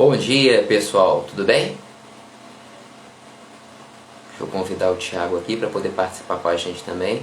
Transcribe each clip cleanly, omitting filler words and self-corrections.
Bom dia, pessoal. Tudo bem? Deixa eu convidar o Thiago aqui para poder participar com a gente também.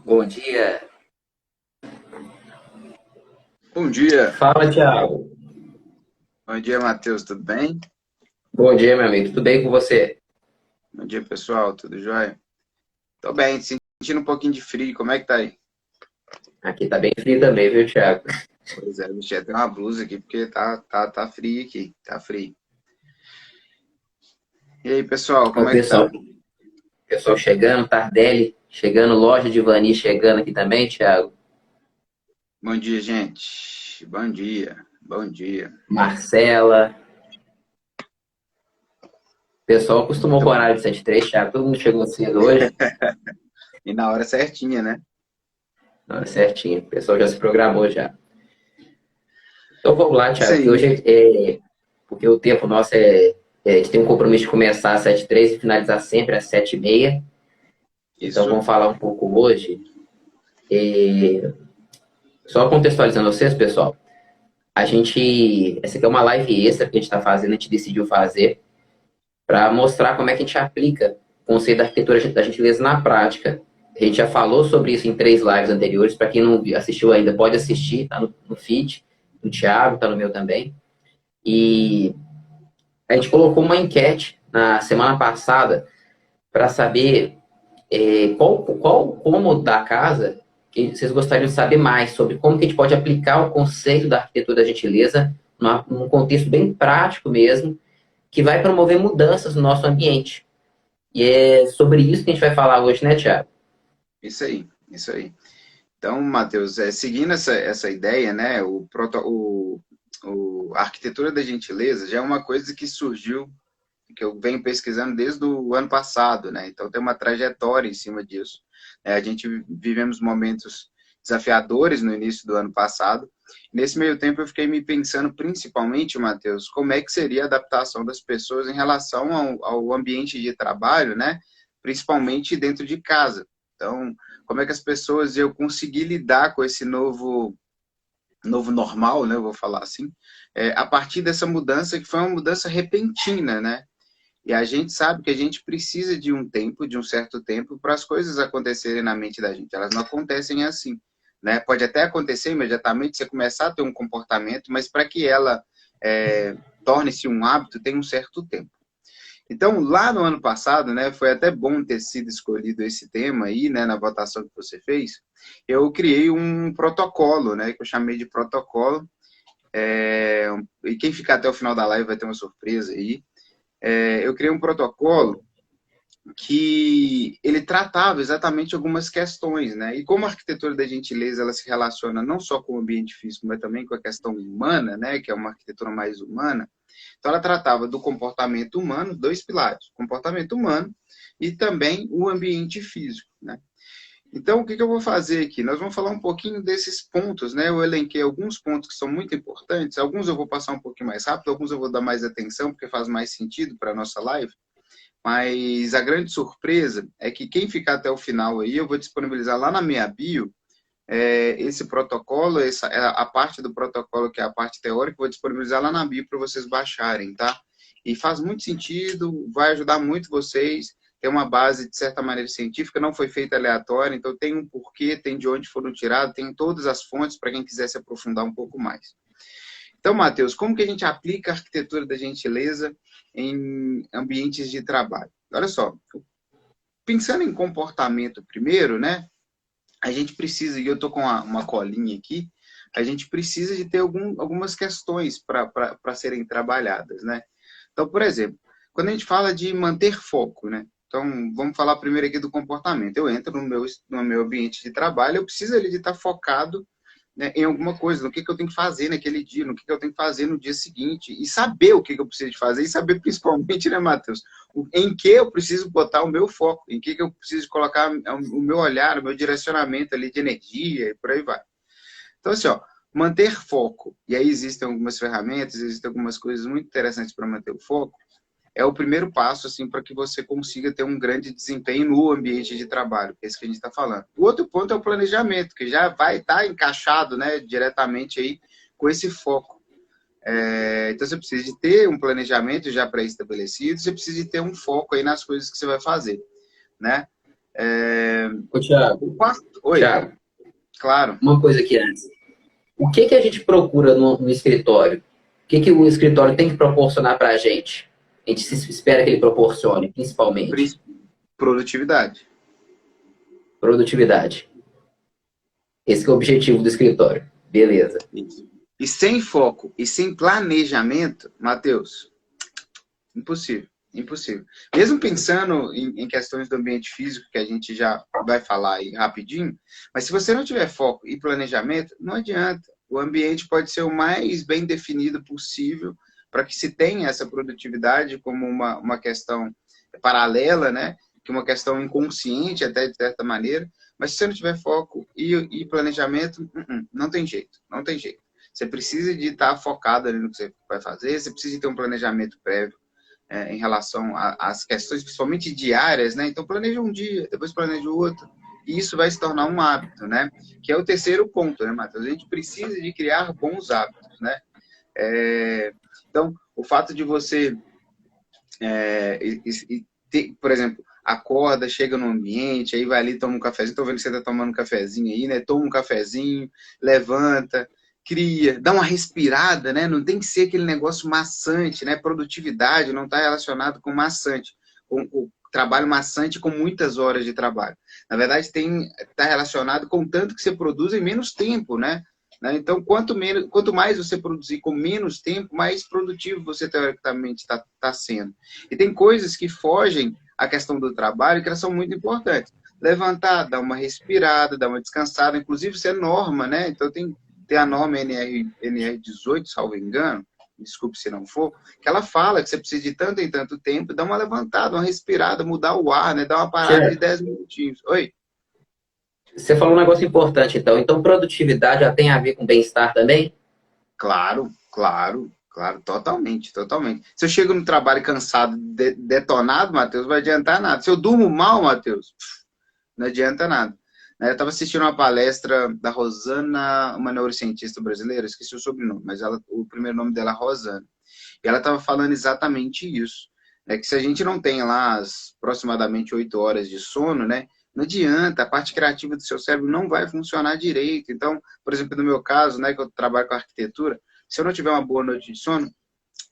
Bom dia. Bom dia. Fala, Thiago. Bom dia, Matheus. Tudo bem? Bom dia, meu amigo. Tudo bem com você? Bom dia, pessoal. Tudo jóia? Tô bem, sentindo um pouquinho de frio. Como é que tá aí? Aqui tá bem frio também, viu, Thiago? Pois é, deixei até uma blusa aqui, porque tá frio aqui. Tá frio. E aí, pessoal, Ó, como o é que tá? pessoal chegando, Tardelli chegando, loja de Vani chegando aqui também, Thiago. Bom dia, gente. Bom dia. Bom dia. Marcela. O pessoal acostumou Muito com o bom. horário de 7h03, Thiago. Todo mundo chegou cedo hoje. E na hora certinha, né? Não, é certinho. O pessoal já se programou já. Então vamos lá, Isso Thiago, que aí. hoje porque o tempo nosso a gente tem um compromisso de começar às 7h03 e finalizar sempre às 7h30. Então Isso. vamos falar um pouco hoje. Só contextualizando vocês, pessoal, essa aqui é uma live extra que a gente está fazendo, a gente decidiu fazer para mostrar como é que a gente aplica o conceito da arquitetura da gentileza na prática. A gente já falou sobre isso em 3 lives anteriores. Para quem não assistiu ainda, pode assistir, tá no feed do Thiago, tá no meu também. E a gente colocou uma enquete na semana passada para saber qual cômodo da casa que vocês gostariam de saber mais sobre como que a gente pode aplicar o conceito da arquitetura da gentileza num contexto bem prático mesmo, que vai promover mudanças no nosso ambiente. E é sobre isso que a gente vai falar hoje, né, Thiago? Isso aí. Isso aí. Então, Matheus, seguindo essa ideia, né? A arquitetura da gentileza já é uma coisa que surgiu, que eu venho pesquisando desde o ano passado, né? Então tem uma trajetória em cima disso. A gente vivemos momentos desafiadores no início do ano passado. Nesse meio tempo eu fiquei me pensando principalmente, Matheus, como é que seria a adaptação das pessoas em relação ao ambiente de trabalho, né? Principalmente dentro de casa. Então, como é que as pessoas iam conseguir lidar com esse novo normal, né? Eu vou falar assim, a partir dessa mudança que foi uma mudança repentina, né? E a gente sabe que a gente precisa de um tempo, de um certo tempo, para as coisas acontecerem na mente da gente. Elas não acontecem assim, né? Pode até acontecer imediatamente, você começar a ter um comportamento, mas para que ela torne-se um hábito, tem um certo tempo. Então, lá no ano passado, né, foi até bom ter sido escolhido esse tema aí, né, na votação que você fez. Eu criei um protocolo, né, que eu chamei de protocolo. E quem ficar até o final da live vai ter uma surpresa aí. Eu criei um protocolo que ele tratava exatamente algumas questões, né? E como a arquitetura da gentileza ela se relaciona não só com o ambiente físico, mas também com a questão humana, né? Que é uma arquitetura mais humana. Então ela tratava do comportamento humano, dois pilares: comportamento humano e também o ambiente físico, né? Então, o que eu vou fazer aqui? Nós vamos falar um pouquinho desses pontos, né? Eu elenquei alguns pontos que são muito importantes, alguns eu vou passar um pouquinho mais rápido, alguns eu vou dar mais atenção, porque faz mais sentido para a nossa live. Mas a grande surpresa é que quem ficar até o final aí, eu vou disponibilizar lá na minha bio esse protocolo, a parte do protocolo, que é a parte teórica, eu vou disponibilizar lá na bio para vocês baixarem, tá? E faz muito sentido, vai ajudar muito vocês, tem uma base, de certa maneira, científica, não foi feita aleatória, então tem um porquê, tem de onde foram tirados, tem todas as fontes para quem quiser se aprofundar um pouco mais. Então, Matheus, como que a gente aplica a arquitetura da gentileza em ambientes de trabalho? Olha só, pensando em comportamento primeiro, né? A gente precisa, e eu tô com uma colinha aqui, a gente precisa de ter algumas questões para serem trabalhadas, né? Então, por exemplo, quando a gente fala de manter foco, né? Então, vamos falar primeiro aqui do comportamento. Eu entro no meu ambiente de trabalho, eu preciso ali de estar focado, né, em alguma coisa, no que eu tenho que fazer naquele dia, no que eu tenho que fazer no dia seguinte, e saber o que eu preciso de fazer, e saber principalmente, né, Matheus, em que eu preciso botar o meu foco, em que eu preciso colocar o meu olhar, o meu direcionamento ali de energia, e por aí vai. Então, assim, ó, manter foco, e aí existem algumas ferramentas, existem algumas coisas muito interessantes para manter o foco, é o primeiro passo, assim, para que você consiga ter um grande desempenho no ambiente de trabalho, que é isso que a gente está falando. O outro ponto é o planejamento, que já vai estar encaixado, né, diretamente aí com esse foco. Então, você precisa de ter um planejamento já pré-estabelecido, você precisa de ter um foco aí nas coisas que você vai fazer, né? Ô, Thiago, Oi, Thiago, claro. uma coisa aqui antes. O que a gente procura no escritório? O que o escritório tem que proporcionar para a gente? A gente espera que ele proporcione, principalmente. Produtividade. Produtividade. Esse que é o objetivo do escritório. Beleza. Isso. E sem foco e sem planejamento, Matheus, impossível. Impossível. Mesmo pensando em questões do ambiente físico, que a gente já vai falar aí rapidinho, mas se você não tiver foco e planejamento, não adianta. O ambiente pode ser o mais bem definido possível para que se tenha essa produtividade como uma questão paralela, né? Que uma questão inconsciente, até de certa maneira, mas se você não tiver foco e planejamento, não tem jeito, não tem jeito. Você precisa de estar focado ali no que você vai fazer, você precisa de ter um planejamento prévio, em relação às questões, principalmente diárias, né? Então, planeja um dia, depois planeja o outro, e isso vai se tornar um hábito, né? Que é o terceiro ponto, né, Matheus? A gente precisa de criar bons hábitos, né? Então, o fato de você, por exemplo, acorda, chega no ambiente, aí vai ali, toma um cafezinho, tô vendo que você tá tomando um cafezinho aí, né? Toma um cafezinho, levanta, cria, dá uma respirada, né? Não tem que ser aquele negócio maçante, né? Produtividade não está relacionado com maçante, com o trabalho maçante com muitas horas de trabalho. Na verdade, está relacionado com tanto que você produz em menos tempo, né? Então, quanto mais você produzir com menos tempo, mais produtivo você teoricamente está sendo. E tem coisas que fogem à questão do trabalho que elas são muito importantes. Levantar, dar uma respirada, dar uma descansada, inclusive isso é norma, né? Então tem a norma NR18, salvo engano, desculpe se não for, que ela fala que você precisa de tanto em tanto tempo, dar uma levantada, uma respirada, mudar o ar, né? Dar uma parada de 10 minutinhos. Oi? Você falou um negócio importante, então. Então, produtividade já tem a ver com bem-estar também? Claro, claro, claro, totalmente, totalmente. Se eu chego no trabalho cansado, detonado, Matheus, não vai adiantar nada. Se eu durmo mal, Matheus, não adianta nada. Eu estava assistindo uma palestra da Rosana, uma neurocientista brasileira, esqueci o sobrenome, mas o primeiro nome dela é Rosana. E ela estava falando exatamente isso. Que se a gente não tem lá as aproximadamente 8 horas de sono, né? Não adianta, a parte criativa do seu cérebro não vai funcionar direito. Então, por exemplo, no meu caso, né, que eu trabalho com arquitetura, se eu não tiver uma boa noite de sono,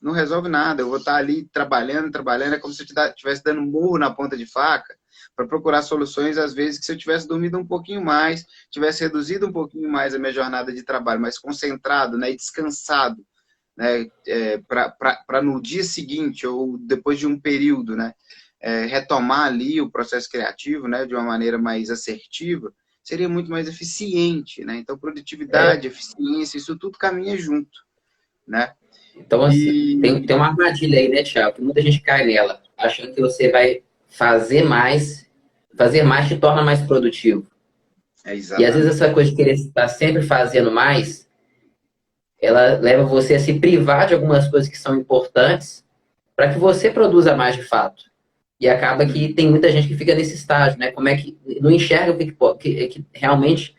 não resolve nada. Eu vou estar ali trabalhando, é como se eu estivesse dando murro na ponta de faca para procurar soluções, às vezes, que se eu tivesse dormido um pouquinho mais, tivesse reduzido um pouquinho mais a minha jornada de trabalho, mais concentrado, né, e descansado, né, para no dia seguinte ou depois de um período, né, retomar ali o processo criativo, né, de uma maneira mais assertiva, seria muito mais eficiente, né? Então, produtividade, eficiência, isso tudo caminha junto, né? Então, assim, tem uma armadilha aí, né, Thiago? Que muita gente cai nela, achando que você vai fazer mais te torna mais produtivo. E às vezes Exatamente. essa coisa de querer estar sempre fazendo mais, ela leva você a se privar de algumas coisas que são importantes para que você produza mais de fato. E acaba que tem muita gente que fica nesse estágio, né? Como é que não enxerga que realmente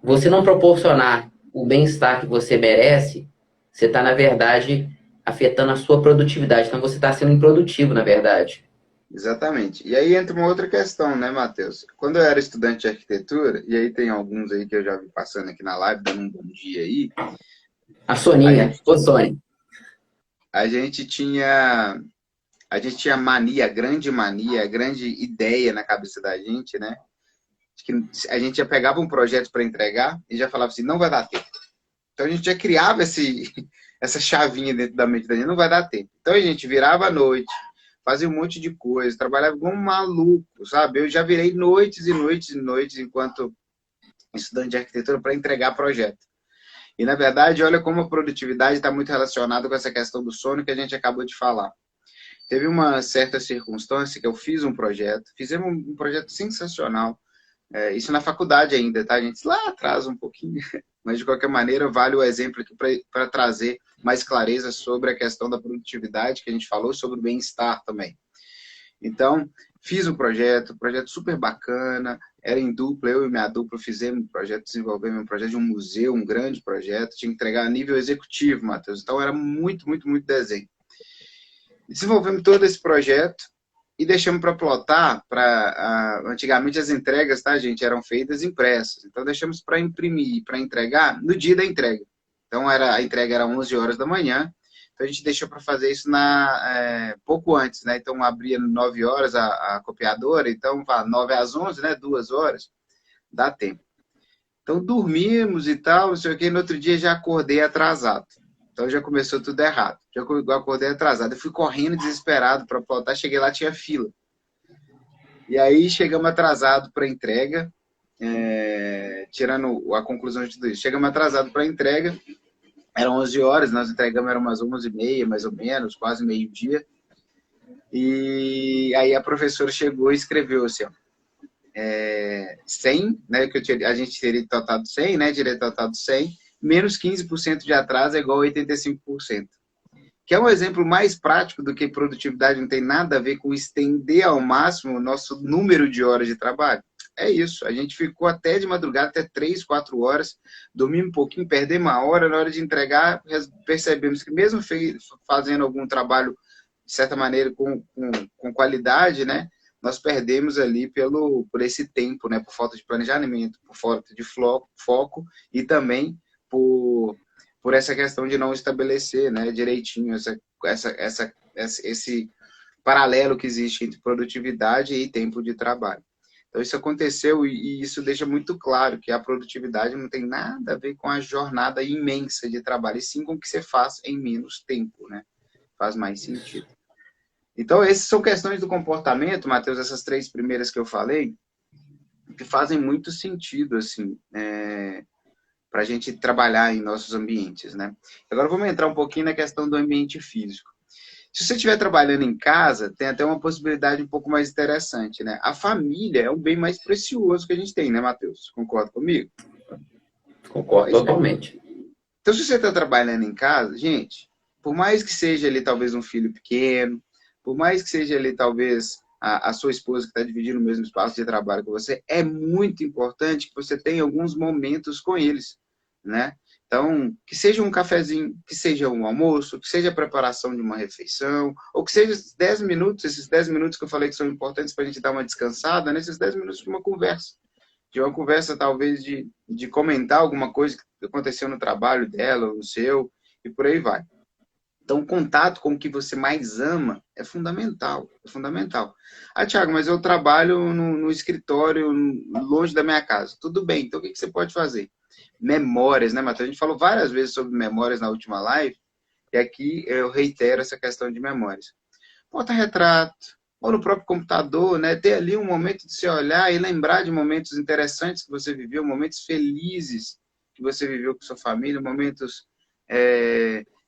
você não proporcionar o bem-estar que você merece, você está, na verdade, afetando a sua produtividade. Então, você está sendo improdutivo, na verdade. Exatamente. E aí entra uma outra questão, né, Matheus? Quando eu era estudante de arquitetura, e aí tem alguns aí que eu já vi passando aqui na live, dando um bom dia aí, A a Soninha. gente, Ô, Sônia. a gente tinha a gente tinha mania, a grande ideia na cabeça da gente, né? Que a gente já pegava um projeto para entregar e já falava assim, não vai dar tempo. Então a gente já criava essa chavinha dentro da mente da gente, não vai dar tempo. Então a gente virava à noite, fazia um monte de coisa, trabalhava como um maluco, sabe? Eu já virei noites e noites e noites enquanto estudante de arquitetura para entregar projeto. E na verdade, olha como a produtividade está muito relacionada com essa questão do sono que a gente acabou de falar. Teve uma certa circunstância que eu fiz um projeto, fizemos um projeto sensacional, isso na faculdade ainda, tá, gente? Lá atrás um pouquinho, mas de qualquer maneira vale o exemplo aqui para trazer mais clareza sobre a questão da produtividade que a gente falou, sobre o bem-estar também. Então, fiz um projeto super bacana, era em dupla, eu e minha dupla fizemos um projeto, desenvolvemos um projeto de um museu, um grande projeto, tinha que entregar a nível executivo, Matheus, então era muito, muito, muito desenho. Desenvolvemos todo esse projeto e deixamos para plotar, antigamente as entregas, tá, gente, eram feitas impressas, então deixamos para imprimir, para entregar no dia da entrega. Então a entrega era 11 horas da manhã, então a gente deixou para fazer isso pouco antes, né? Então abria 9 horas a copiadora, então 9 às 11, né? 2 horas, dá tempo. Então dormimos e tal, não sei o que, no outro dia já acordei atrasado. Então já começou tudo errado. Já acordei atrasado. Eu fui correndo desesperado para plotar. Cheguei lá, tinha fila. E aí chegamos atrasado para a entrega. Tirando a conclusão de tudo isso. Chegamos atrasado para a entrega. Eram 11 horas. Nós entregamos, eram umas 11h30, mais ou menos. Quase meio-dia. E aí a professora chegou e escreveu assim, ó, 100, né? Que a gente teria totado 100, né? Direito totado 100. Menos 15% de atraso é igual a 85%. Que é um exemplo mais prático do que produtividade, não tem nada a ver com estender ao máximo o nosso número de horas de trabalho. É isso, a gente ficou até de madrugada, até 3, 4 horas, dormimos um pouquinho, perdemos uma hora, na hora de entregar, percebemos que mesmo fazendo algum trabalho, de certa maneira, com qualidade, né, nós perdemos ali por esse tempo, né, por falta de planejamento, por falta de foco e também por essa questão de não estabelecer, né, direitinho esse paralelo que existe entre produtividade e tempo de trabalho. Então isso aconteceu e isso deixa muito claro que a produtividade não tem nada a ver com a jornada imensa de trabalho, e sim com o que você faz em menos tempo, né? Faz mais sentido. Então essas são questões do comportamento, Matheus, essas 3 primeiras que eu falei, que fazem muito sentido, assim, para a gente trabalhar em nossos ambientes, né? Agora vamos entrar um pouquinho na questão do ambiente físico. Se você estiver trabalhando em casa, tem até uma possibilidade um pouco mais interessante, né? A família é o bem mais precioso que a gente tem, né, Matheus? Concorda comigo? Concordo totalmente. Então, se você está trabalhando em casa, gente, por mais que seja ali talvez um filho pequeno, por mais que seja ali talvez a sua esposa que está dividindo o mesmo espaço de trabalho com você, é muito importante que você tenha alguns momentos com eles, né? Então, que seja um cafezinho, que seja um almoço, que seja a preparação de uma refeição, ou que seja esses 10 minutos que eu falei que são importantes para a gente dar uma descansada, nesses 10 minutos de uma conversa. De uma conversa, talvez, de comentar alguma coisa que aconteceu no trabalho dela, ou no seu, e por aí vai. Então, o contato com o que você mais ama é fundamental. É fundamental. Ah, Thiago, mas eu trabalho no escritório, longe da minha casa. Tudo bem, então o que você pode fazer? Memórias, né, Matheus? A gente falou várias vezes sobre memórias na última live, e aqui eu reitero essa questão de memórias. Porta-retrato, ou no próprio computador, né? Ter ali um momento de se olhar e lembrar de momentos interessantes que você viveu, momentos felizes que você viveu com sua família, momentos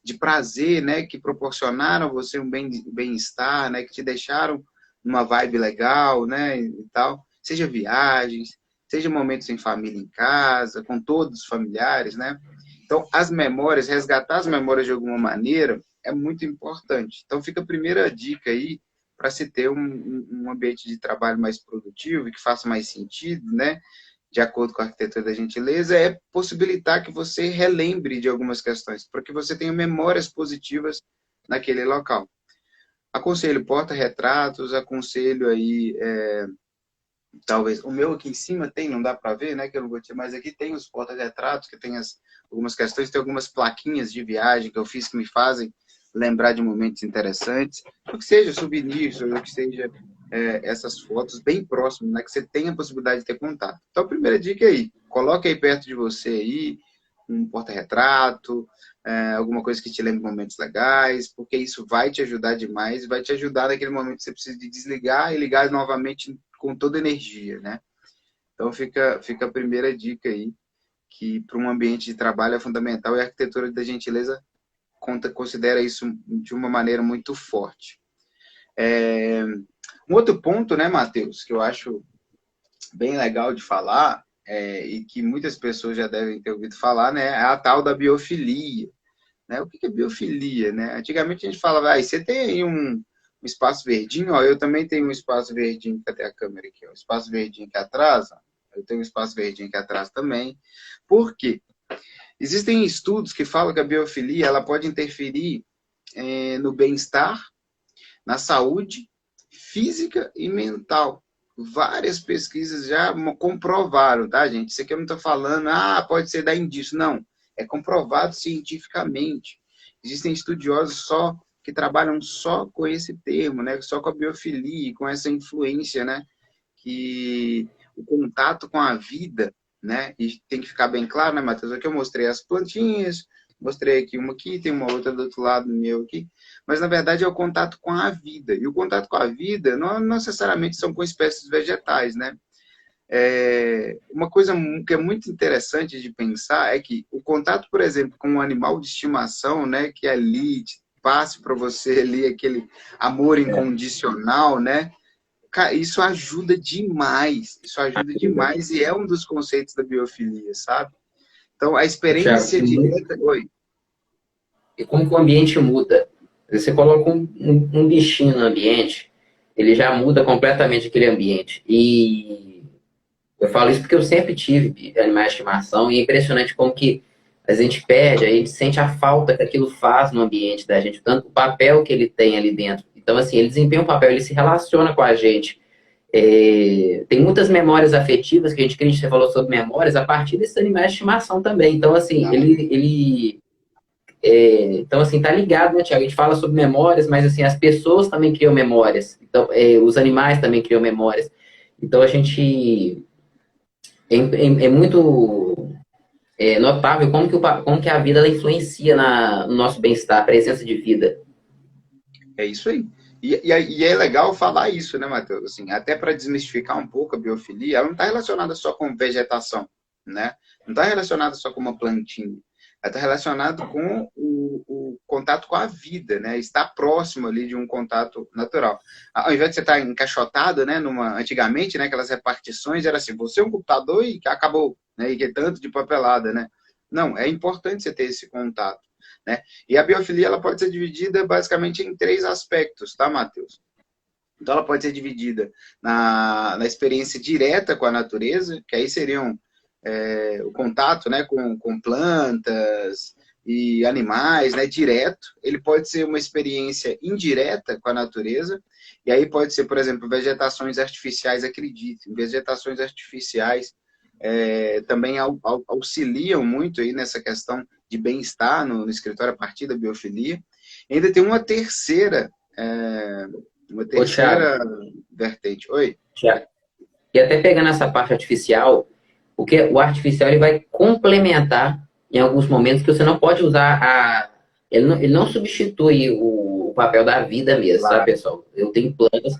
de prazer, né? Que proporcionaram a você um bem-estar, né? Que te deixaram numa vibe legal, né? E tal. Seja viagens, seja momentos em família em casa, com todos os familiares, né? Então, as memórias, resgatar as memórias de alguma maneira é muito importante. Então, fica a primeira dica aí para se ter um ambiente de trabalho mais produtivo e que faça mais sentido, né? De acordo com a arquitetura da gentileza, é possibilitar que você relembre de algumas questões, para que você tenha memórias positivas naquele local. Aconselho porta-retratos, aconselho aí, talvez, o meu aqui em cima tem, não dá para ver, né, que eu não vou ter, mas aqui tem os porta-retratos, que tem algumas questões, tem algumas plaquinhas de viagem que eu fiz que me fazem lembrar de momentos interessantes, ou que seja souvenirs, ou que seja essas fotos bem próximas, né, que você tenha a possibilidade de ter contato. Então, a primeira dica é aí, coloque aí perto de você aí, um porta-retrato, alguma coisa que te lembre momentos legais, porque isso vai te ajudar demais, vai te ajudar naquele momento que você precisa de desligar e ligar novamente com toda energia, né? Então, fica a primeira dica aí, que para um ambiente de trabalho é fundamental, e a arquitetura da gentileza considera isso de uma maneira muito forte. Um outro ponto, né, Matheus, que eu acho bem legal de falar, e que muitas pessoas já devem ter ouvido falar, né, é a tal da biofilia. Né? O que é biofilia? Né? Antigamente a gente falava, você tem aí um espaço verdinho, ó, eu também tenho um espaço verdinho, cadê a câmera aqui? Ó, um espaço verdinho aqui atrás, ó, eu tenho um espaço verdinho aqui atrás também. Por quê? Existem estudos que falam que a biofilia ela pode interferir no bem-estar, na saúde física e mental. Várias pesquisas já comprovaram, tá, gente? Isso aqui eu não estou falando, pode ser dar indício. Não, é comprovado cientificamente. Existem estudiosos que trabalham só com esse termo, né? Só com a biofilia, com essa influência, né? Que o contato com a vida, né? E tem que ficar bem claro, né, Matheus? Aqui eu mostrei as plantinhas, mostrei aqui uma aqui, tem uma outra do outro lado meu aqui, mas na verdade é o contato com a vida. E o contato com a vida não necessariamente são com espécies vegetais, né? Uma coisa que é muito interessante de pensar é que o contato, por exemplo, com um animal de estimação, né, que ali passe para você ali aquele amor incondicional, né? Isso ajuda demais, e é um dos conceitos da biofilia, sabe? Então, a Thiago, experiência direta... Oi. e como que o ambiente muda? Você coloca um bichinho no ambiente, ele já muda completamente aquele ambiente. E eu falo isso porque eu sempre tive animais de estimação e é impressionante como que a gente perde, a gente sente a falta que aquilo faz no ambiente da gente, tanto o papel que ele tem ali dentro. Então, assim, ele desempenha um papel, ele se relaciona com a gente. Tem muitas memórias afetivas que a gente cria, você falou sobre memórias, a partir desses animais de estimação também. Então, assim, então, assim, tá ligado, né, Tiago? A gente fala sobre memórias, mas, assim, as pessoas também criam memórias. Então, os animais também criam memórias. Então, a gente... É muito notável como que a vida ela influencia no nosso bem-estar, a presença de vida. É isso aí. E é legal falar isso, né, Matheus? Assim, até para desmistificar um pouco a biofilia, ela não está relacionada só com vegetação, né? Não está relacionada só com uma plantinha. Ela está relacionada com o contato com a vida, né? Estar próximo ali de um contato natural. Ao invés de você estar encaixotado, né? Antigamente, né? Aquelas repartições era assim, você é um computador e acabou, né? E que é tanto de papelada, né? Não, é importante você ter esse contato, né? E a biofilia ela pode ser dividida basicamente em 3 aspectos, tá, Matheus? Então, ela pode ser dividida na experiência direta com a natureza, que aí seriam o contato, né, com plantas e animais, né, direto. Ele pode ser uma experiência indireta com a natureza, e aí pode ser, por exemplo, vegetações artificiais, acreditem, vegetações artificiais também auxiliam muito aí nessa questão de bem-estar no escritório a partir da biofilia. E ainda tem uma terceira vertente. Oi? Thiago. E até pegando essa parte artificial, porque o artificial ele vai complementar em alguns momentos que você não pode usar ele não substitui o papel da vida mesmo, Claro. sabe, pessoal? Eu tenho plantas,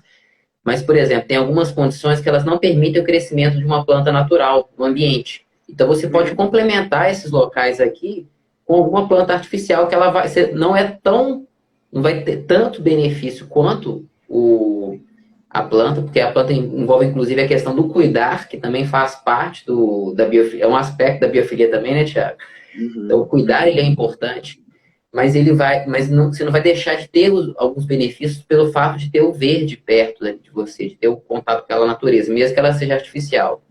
mas, por exemplo, tem algumas condições que elas não permitem o crescimento de uma planta natural no ambiente. Então, você pode complementar esses locais aqui com alguma planta artificial que ela não vai ter tanto benefício quanto a planta, porque a planta envolve, inclusive, a questão do cuidar, que também faz parte da biofilia, é um aspecto da biofilia também, né, Thiago? Então, o cuidar, ele é importante, mas você não vai deixar de ter alguns benefícios pelo fato de ter o verde perto, né, de você, de ter o contato com aquela natureza, mesmo que ela seja artificial.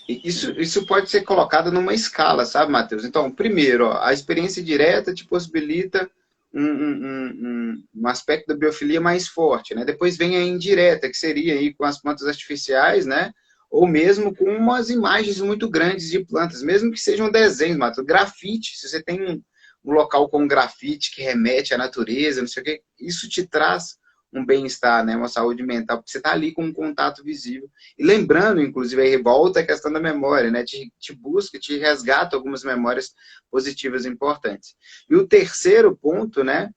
Isso pode ser colocado numa escala, sabe, Matheus? Então, primeiro, a experiência direta te possibilita um aspecto da biofilia mais forte, né? Depois vem a indireta, que seria aí com as plantas artificiais, né? Ou mesmo com umas imagens muito grandes de plantas, mesmo que sejam desenhos, Matheus. Grafite, se você tem um local com grafite que remete à natureza, não sei o quê, isso te traz um bem-estar, né? Uma saúde mental, porque você está ali com um contato visível. E lembrando, inclusive, aí volta a questão da memória, né? Te busca, te resgata algumas memórias positivas importantes. E o terceiro ponto, né?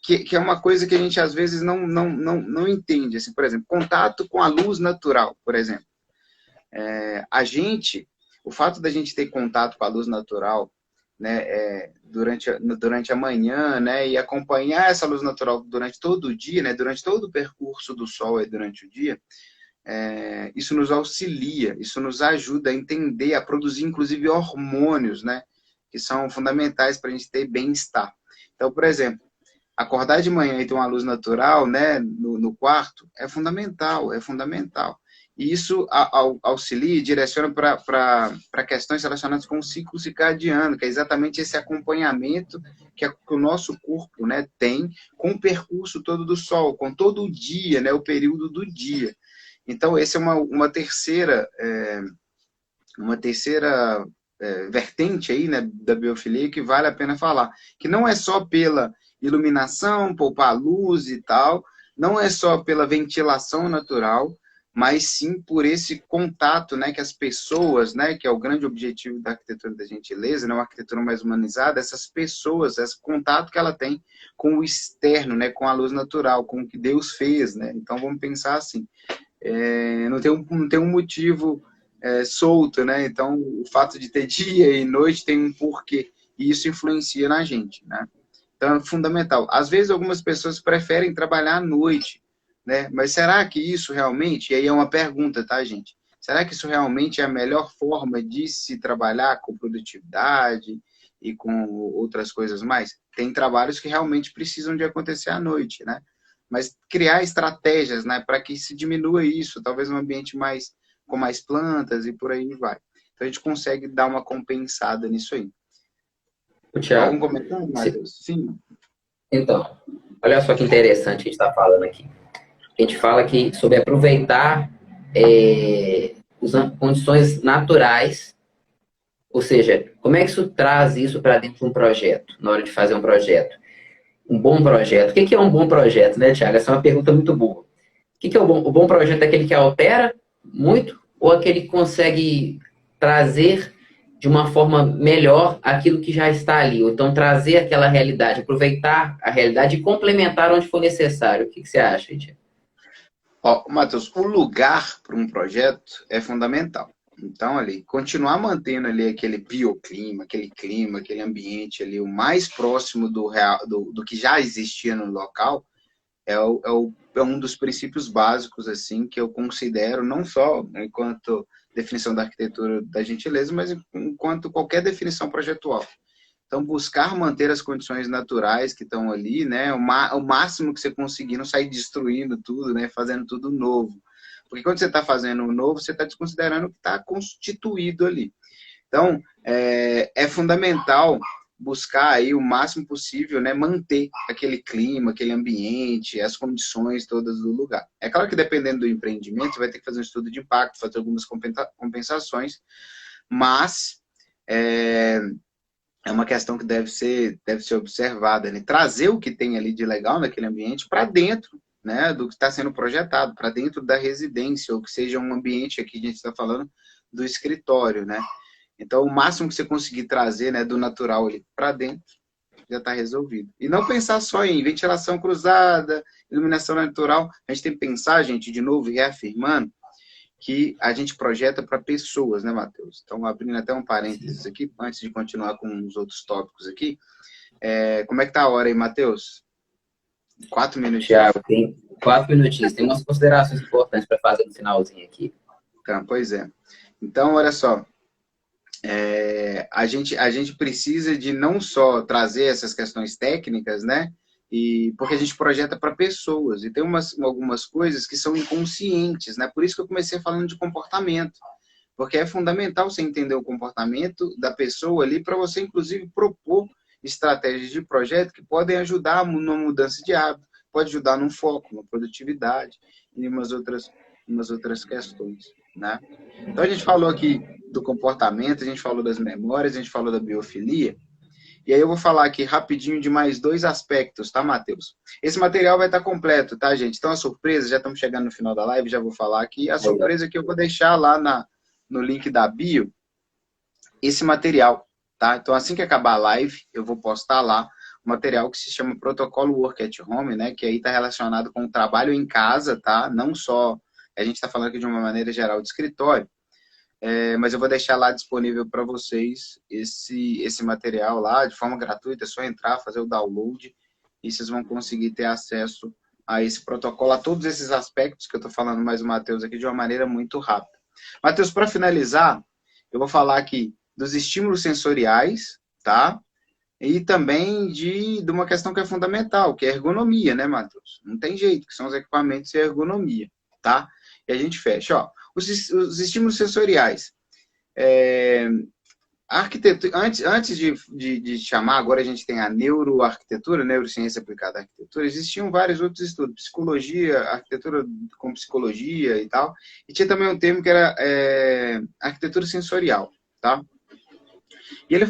Que é uma coisa que a gente às vezes não entende. Assim, por exemplo, contato com a luz natural, por exemplo. O fato da gente ter contato com a luz natural, né, durante a manhã, né, e acompanhar essa luz natural durante todo o dia, né, durante todo o percurso do sol durante o dia, isso nos auxilia, isso nos ajuda a entender, a produzir inclusive hormônios, né, que são fundamentais para a gente ter bem-estar. Então, por exemplo, acordar de manhã e ter uma luz natural, né, no quarto é fundamental, é fundamental. E isso auxilia e direciona para questões relacionadas com o ciclo circadiano, que é exatamente esse acompanhamento que o nosso corpo, né, tem com o percurso todo do sol, com todo o dia, né, o período do dia. Então, essa é uma terceira vertente aí, né, da biofilia que vale a pena falar, que não é só pela iluminação, poupar luz e tal, não é só pela ventilação natural, mas sim por esse contato, né, que as pessoas, né, que é o grande objetivo da arquitetura da gentileza, né, uma arquitetura mais humanizada, essas pessoas, esse contato que ela tem com o externo, né, com a luz natural, com o que Deus fez, né? Então vamos pensar assim, não tem um motivo solto, né? Então o fato de ter dia e noite tem um porquê e isso influencia na gente, né? Então é fundamental. Às vezes algumas pessoas preferem trabalhar à noite, né? Mas será que isso realmente, e aí é uma pergunta, tá, gente? Será que isso realmente é a melhor forma de se trabalhar com produtividade e com outras coisas mais? Tem trabalhos que realmente precisam de acontecer à noite, né? Mas criar estratégias, né, para que se diminua isso, talvez um ambiente com mais plantas e por aí vai. Então a gente consegue dar uma compensada nisso aí. Algum Thiago, comentário, Matheus? Sim. então, olha só que interessante a gente está falando aqui. A gente fala aqui sobre aproveitar as condições naturais, ou seja, como é que isso traz isso para dentro de um projeto, na hora de fazer um projeto. Um bom projeto. O que é um bom projeto, né, Thiago? Essa é uma pergunta muito boa. O que é o bom? O bom projeto é aquele que altera muito ou aquele que consegue trazer de uma forma melhor aquilo que já está ali? Ou então trazer aquela realidade, aproveitar a realidade e complementar onde for necessário. O que você acha, Thiago? Matheus, o lugar para um projeto é fundamental. Então, ali, continuar mantendo ali aquele bioclima, aquele clima, aquele ambiente ali, o mais próximo do real, do que já existia no local, é um dos princípios básicos, assim, que eu considero, não só enquanto definição da arquitetura da gentileza, mas enquanto qualquer definição projetual. Então, buscar manter as condições naturais que estão ali, né? O máximo que você conseguir, não sair destruindo tudo, né? Fazendo tudo novo. Porque quando você está fazendo o novo, você está desconsiderando o que está constituído ali. Então, é fundamental buscar aí o máximo possível, né? Manter aquele clima, aquele ambiente, as condições todas do lugar. É claro que dependendo do empreendimento, você vai ter que fazer um estudo de impacto, fazer algumas compensações, mas é uma questão que deve ser observada, né? Trazer o que tem ali de legal naquele ambiente para dentro, né, do que está sendo projetado, para dentro da residência, ou que seja um ambiente, aqui a gente está falando do escritório, né? Então, o máximo que você conseguir trazer, né, do natural ali para dentro, já está resolvido. E não pensar só em ventilação cruzada, iluminação natural. A gente tem que pensar, gente, de novo, reafirmando, que a gente projeta para pessoas, né, Matheus? Então, abrindo até um parênteses aqui, antes de continuar com os outros tópicos aqui. Como é que tá a hora aí, Matheus? 4 minutinhos. Tiago, tem 4 minutinhos. Tem umas considerações importantes para fazer no finalzinho aqui. Tá, pois é. Então, olha só. A gente precisa de não só trazer essas questões técnicas, né? Porque a gente projeta para pessoas. E tem algumas coisas que são inconscientes, né? Por isso que eu comecei falando de comportamento. Porque é fundamental você entender o comportamento da pessoa ali para você, inclusive, propor estratégias de projeto que podem ajudar numa mudança de hábito, pode ajudar num foco, na produtividade e umas outras questões, né? Então, a gente falou aqui do comportamento, a gente falou das memórias, a gente falou da biofilia. E aí eu vou falar aqui rapidinho de mais 2 aspectos, tá, Matheus? Esse material vai estar completo, tá, gente? Então, a surpresa, já estamos chegando no final da live, já vou falar aqui. A surpresa que eu vou deixar lá no link da bio, esse material, tá? Então, assim que acabar a live, eu vou postar lá um material que se chama Protocolo Work at Home, né? Que aí está relacionado com o trabalho em casa, tá? Não só, a gente está falando aqui de uma maneira geral de escritório, mas eu vou deixar lá disponível para vocês esse material lá, de forma gratuita, é só entrar, fazer o download, e vocês vão conseguir ter acesso a esse protocolo, a todos esses aspectos que eu estou falando mais o Matheus aqui, de uma maneira muito rápida. Matheus, para finalizar, eu vou falar aqui dos estímulos sensoriais, tá? E também de uma questão que é fundamental, que é a ergonomia, né, Matheus? Não tem jeito, que são os equipamentos e a ergonomia, tá? E a gente fecha, ó. Os estímulos sensoriais. A arquitetura, antes de chamar, agora a gente tem a neuroarquitetura, neurociência aplicada à arquitetura, existiam vários outros estudos, psicologia, arquitetura com psicologia e tal, e tinha também um termo que era arquitetura sensorial, tá? E ele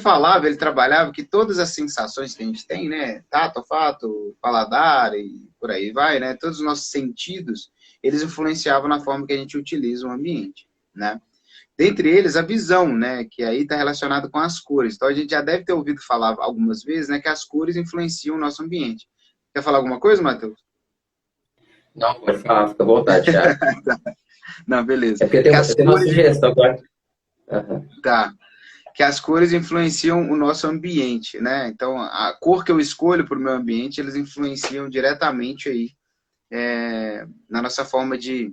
trabalhava que todas as sensações que a gente tem, né, tato, olfato, paladar e por aí vai, né, todos os nossos sentidos, eles influenciavam na forma que a gente utiliza o ambiente, né? Dentre eles, a visão, né, que aí está relacionado com as cores. Então, a gente já deve ter ouvido falar algumas vezes, né, que as cores influenciam o nosso ambiente. Quer falar alguma coisa, Matheus? Não, pode falar, fica à vontade, Thiago. Não, beleza. É porque eu tenho uma sugestão. Uhum. Tá. Que as cores influenciam o nosso ambiente, né? Então, a cor que eu escolho para o meu ambiente, eles influenciam diretamente aí na nossa forma de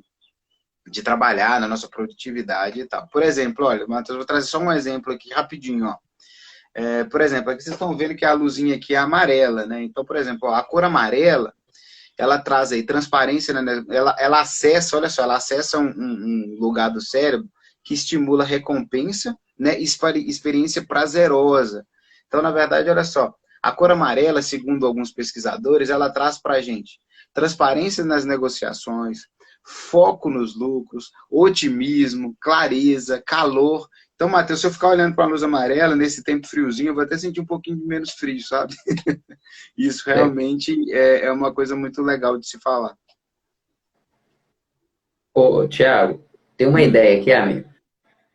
trabalhar, na nossa produtividade e tal. Por exemplo, olha, Matheus, vou trazer só um exemplo aqui rapidinho, ó. Por exemplo, aqui vocês estão vendo que a luzinha aqui é amarela, né? Então, por exemplo, ó, a cor amarela, ela traz aí transparência, né? Ela acessa, olha só, ela acessa um lugar do cérebro que estimula recompensa, né? Experiência prazerosa. Então, na verdade, olha só, a cor amarela, segundo alguns pesquisadores, ela traz para a gente transparência nas negociações, foco nos lucros, otimismo, clareza, calor. Então, Matheus, se eu ficar olhando para a luz amarela nesse tempo friozinho, eu vou até sentir um pouquinho de menos frio, sabe? Isso realmente é uma coisa muito legal de se falar. Ô, Thiago, tem uma ideia aqui, amigo.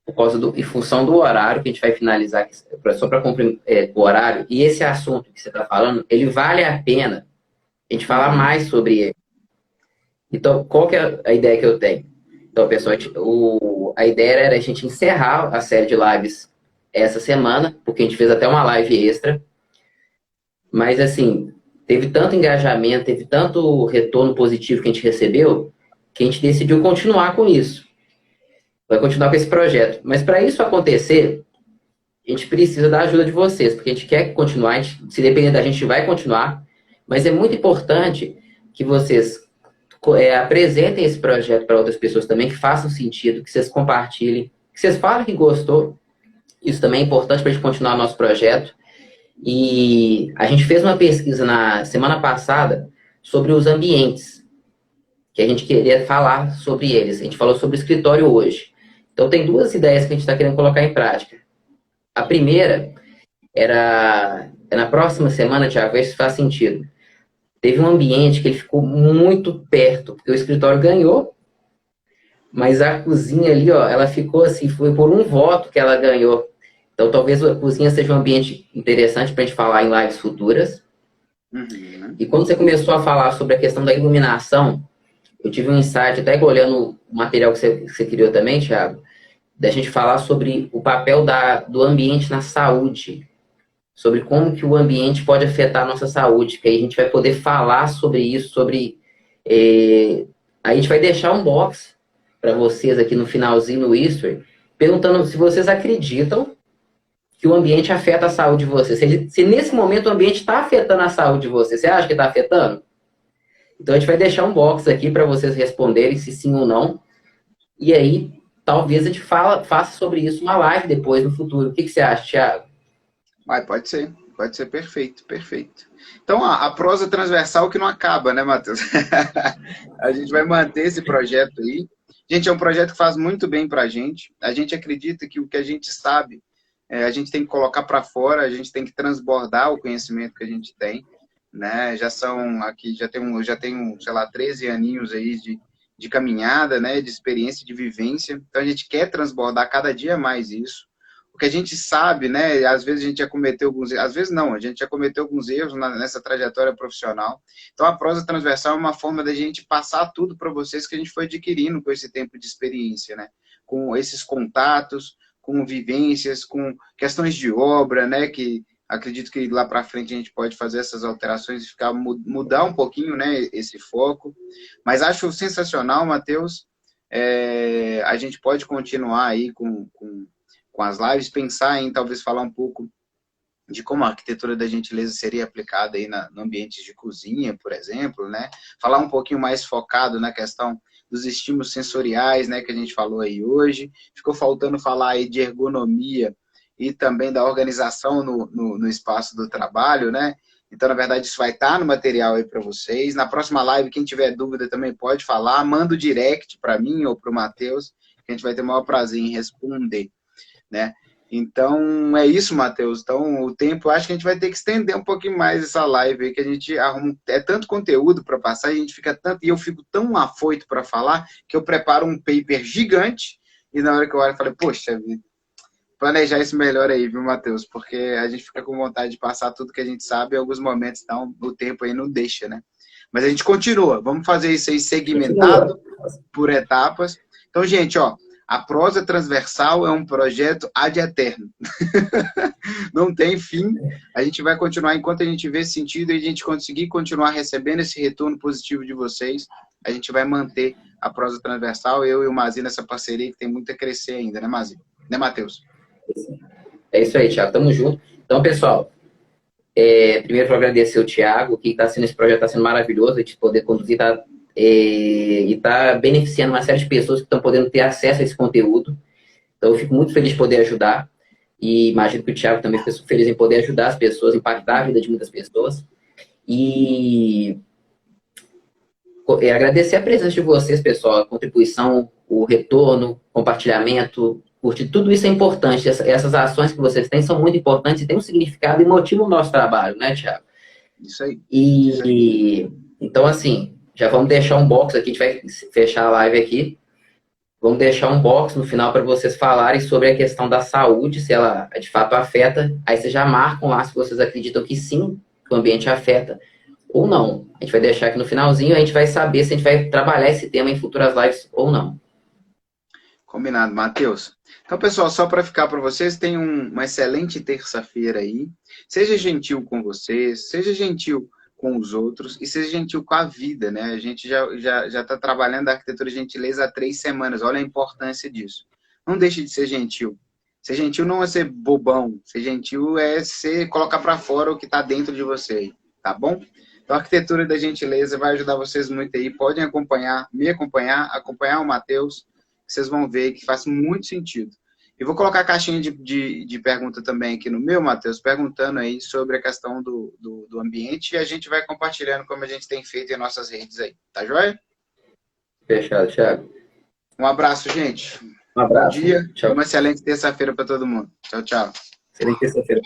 Por causa em função do horário que a gente vai finalizar, só para cumprir o horário, e esse assunto que você está falando, ele vale a pena a gente falar mais sobre ele. Então, qual que é a ideia que eu tenho? Então, pessoal, a ideia era a gente encerrar a série de lives essa semana, porque a gente fez até uma live extra. Mas, assim, teve tanto engajamento, teve tanto retorno positivo que a gente recebeu, que a gente decidiu continuar com isso. Vai continuar com esse projeto. Mas, para isso acontecer, a gente precisa da ajuda de vocês, porque a gente quer continuar, se depender da gente, vai continuar. Mas é muito importante que vocês apresentem esse projeto para outras pessoas também, que façam sentido, que vocês compartilhem, que vocês falem que gostou. Isso também é importante para a gente continuar nosso projeto. E a gente fez uma pesquisa na semana passada sobre os ambientes, que a gente queria falar sobre eles. A gente falou sobre o escritório hoje. Então, tem 2 ideias que a gente está querendo colocar em prática. A primeira na próxima semana, Thiago, ver se faz sentido. Teve um ambiente que ele ficou muito perto, porque o escritório ganhou, mas a cozinha ali, ó, ela ficou assim, foi por um voto que ela ganhou. Então, talvez a cozinha seja um ambiente interessante para a gente falar em lives futuras. Uhum. E quando você começou a falar sobre a questão da iluminação, eu tive um insight, até olhando o material que você criou também, Thiago, da gente falar sobre o papel do ambiente na saúde, sobre como que o ambiente pode afetar a nossa saúde, que aí a gente vai poder falar sobre isso, aí a gente vai deixar um box para vocês aqui no finalzinho, no History, perguntando se vocês acreditam que o ambiente afeta a saúde de vocês. Se nesse momento o ambiente está afetando a saúde de vocês, você acha que está afetando? Então a gente vai deixar um box aqui para vocês responderem se sim ou não, e aí talvez a gente faça sobre isso uma live depois, no futuro. O que você acha, Thiago? Pode ser perfeito, perfeito. Então, a prosa transversal que não acaba, né, Matheus? A gente vai manter esse projeto aí. Gente, é um projeto que faz muito bem para a gente. A gente acredita que o que a gente sabe, a gente tem que colocar para fora, a gente tem que transbordar o conhecimento que a gente tem, né? Já são aqui, já tenho, sei lá, 13 aninhos aí de caminhada, né? De experiência, de vivência. Então, a gente quer transbordar cada dia mais isso. O que a gente sabe, né? Às vezes a gente já cometeu alguns erros, às vezes não, a gente já cometeu alguns erros nessa trajetória profissional. Então a prosa transversal é uma forma da gente passar tudo para vocês que a gente foi adquirindo com esse tempo de experiência, né? Com esses contatos, com vivências, com questões de obra, né? Que acredito que lá para frente a gente pode fazer essas alterações e mudar um pouquinho, né? Esse foco. Mas acho sensacional, Matheus. A gente pode continuar aí com as lives, pensar em talvez falar um pouco de como a arquitetura da gentileza seria aplicada aí no ambiente de cozinha, por exemplo, né? Falar um pouquinho mais focado na questão dos estímulos sensoriais, né, que a gente falou aí hoje. Ficou faltando falar aí de ergonomia e também da organização no espaço do trabalho, né? Então, na verdade, isso vai estar no material aí para vocês. Na próxima live, quem tiver dúvida também pode falar. Manda o direct para mim ou para o Matheus, que a gente vai ter o maior prazer em responder, né? Então, é isso, Matheus. Então, o tempo, eu acho que a gente vai ter que estender um pouquinho mais essa live aí, que a gente arruma, é tanto conteúdo para passar, a gente fica tanto, e eu fico tão afoito para falar, que eu preparo um paper gigante, e na hora que eu olho, eu falei, poxa, planejar isso melhor aí, viu, Matheus? Porque a gente fica com vontade de passar tudo que a gente sabe, em alguns momentos, então, o tempo aí não deixa, né? Mas a gente continua, vamos fazer isso aí segmentado por etapas. Então, gente, ó, a prosa transversal é um projeto ad eterno. Não tem fim. A gente vai continuar enquanto a gente vê sentido e a gente conseguir continuar recebendo esse retorno positivo de vocês. A gente vai manter a prosa transversal, eu e o Mazi nessa parceria que tem muito a crescer ainda, né, Mazi? Né, Matheus? É isso aí, Thiago. Tamo junto. Então, pessoal, primeiro eu agradecer o Thiago, que está sendo esse projeto, está sendo maravilhoso, a gente poder conduzir, e está beneficiando uma série de pessoas que estão podendo ter acesso a esse conteúdo. Então, eu fico muito feliz de poder ajudar. E imagino que o Thiago também ficou feliz em poder ajudar as pessoas, impactar a vida de muitas pessoas. E agradecer a presença de vocês, pessoal, a contribuição, o retorno, compartilhamento, curtir, tudo isso é importante. Essas ações que vocês têm são muito importantes e têm um significado e motivam o nosso trabalho, né, Thiago? Isso aí. Então, assim, já vamos deixar um box aqui, a gente vai fechar a live aqui. Vamos deixar um box no final para vocês falarem sobre a questão da saúde, se ela de fato afeta. Aí vocês já marcam lá se vocês acreditam que sim, que o ambiente afeta ou não. A gente vai deixar aqui no finalzinho, a gente vai saber se a gente vai trabalhar esse tema em futuras lives ou não. Combinado, Matheus. Então, pessoal, só para ficar para vocês, tenham uma excelente terça-feira aí. Seja gentil com vocês, seja gentil com os outros e seja gentil com a vida, né? A gente já está trabalhando a arquitetura de gentileza há 3 semanas. Olha a importância disso. Não deixe de ser gentil. Ser gentil não é ser bobão. Ser gentil é colocar para fora o que está dentro de você, tá bom? Então, a arquitetura da gentileza vai ajudar vocês muito aí. Podem acompanhar o Matheus, que vocês vão ver que faz muito sentido. E vou colocar a caixinha de pergunta também aqui no meu, Matheus, perguntando aí sobre a questão do ambiente e a gente vai compartilhando como a gente tem feito em nossas redes aí. Tá joia? Fechado, Thiago. Um abraço, gente. Um abraço. Bom dia. Tchau. Uma excelente terça-feira para todo mundo. Tchau, tchau. Excelente terça-feira.